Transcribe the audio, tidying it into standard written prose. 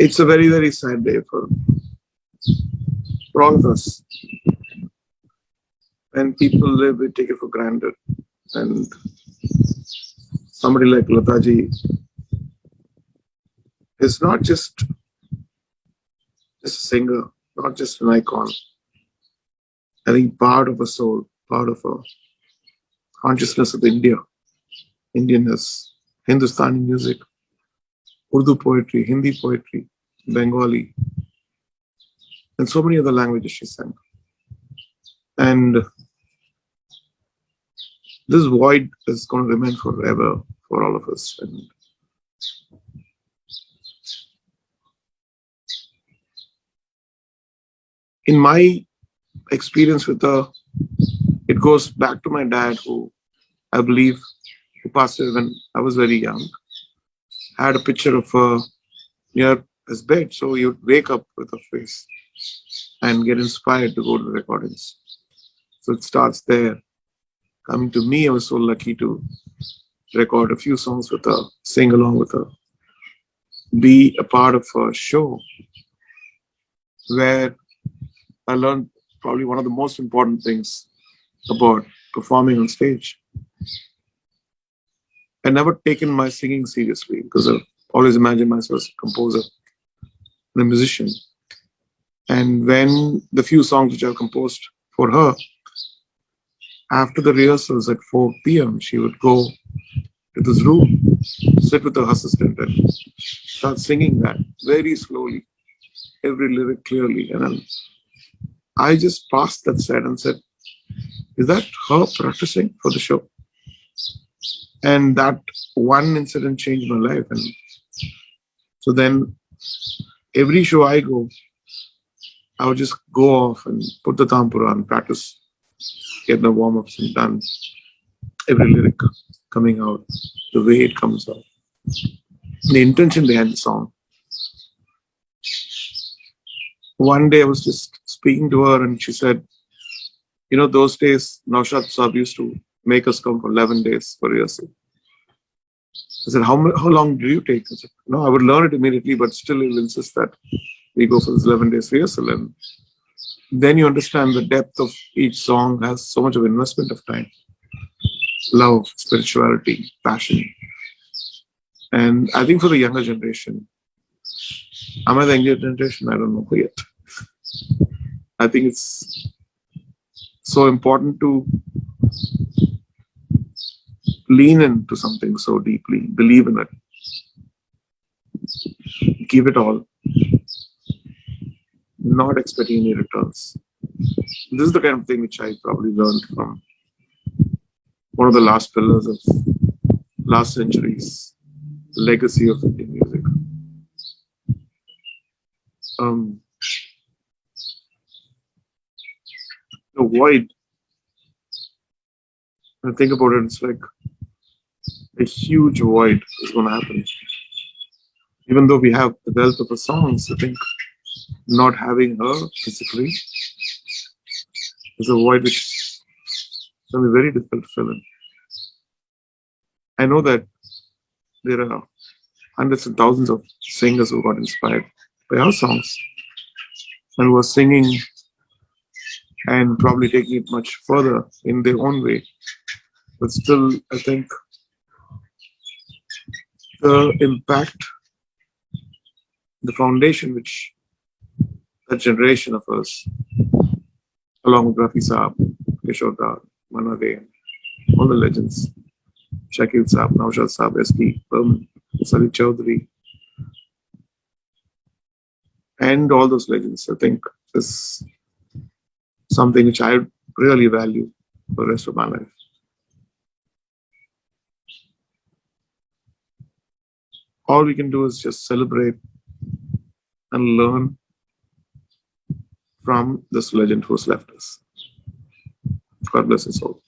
It's a very, very sad day for all of us. When people live, we take it for granted. And somebody like Lata ji is not just a singer, not just an icon. I think part of a soul, part of a consciousness of India, Indianness, Hindustani music, Urdu poetry, Hindi poetry, Bengali, and so many other languages she sang. And this void is going to remain forever for all of us. And in my experience with her, it goes back to my dad, who I believe who passed away when I was very young. I had a picture of her near his bed, so he would wake up with her face and get inspired to go to the recordings. So it starts there. Coming to me, I was so lucky to record a few songs with her, sing along with her, be a part of a show where I learned probably one of the most important things about performing on stage. I never taken my singing seriously because I've always imagined myself as a composer and a musician. And when the few songs which I've composed for her, after the rehearsals at 4 p.m., she would go to this room, sit with her assistant and start singing that very slowly, every lyric clearly. And then I just passed that set and said, is that her practicing for the show? And that one incident changed my life. And so then every show I go, I would just go off and put the tampura and practice, get the warm-ups and done. Every lyric coming out, the way it comes out, the intention behind the song. One day I was just speaking to her and she said, you know, those days Naushad Saab used to make us come for 11 days for rehearsal. I said, how long do you take? I said, no, I would learn it immediately, but still he'll insist that we go for this 11 days rehearsal. And then you understand the depth of each song has so much of investment of time, love, spirituality, passion. And I think for the younger generation, am I the younger generation? I don't know yet. I think it's so important to lean into something so deeply, believe in it, give it all, not expecting any returns. This is the kind of thing which I probably learned from one of the last pillars of last century's legacy of Indian music. The void, when I think about it, it's like a huge void is going to happen. Even though we have the wealth of her songs, I think not having her physically is a void which is going to be very difficult to fill in. I know that there are hundreds and thousands of singers who got inspired by our songs and who are singing and probably taking it much further in their own way. But still, I think the impact, the foundation which that generation of us, along with Rafi Saab, Kishore Da, Manade, all the legends, Shakil Saab, Naushad Saab, S.P. Burman, Sali Chaudhary, and all those legends, I think is something which I really value for the rest of my life. All we can do is just celebrate and learn from this legend who's left us. God bless us all.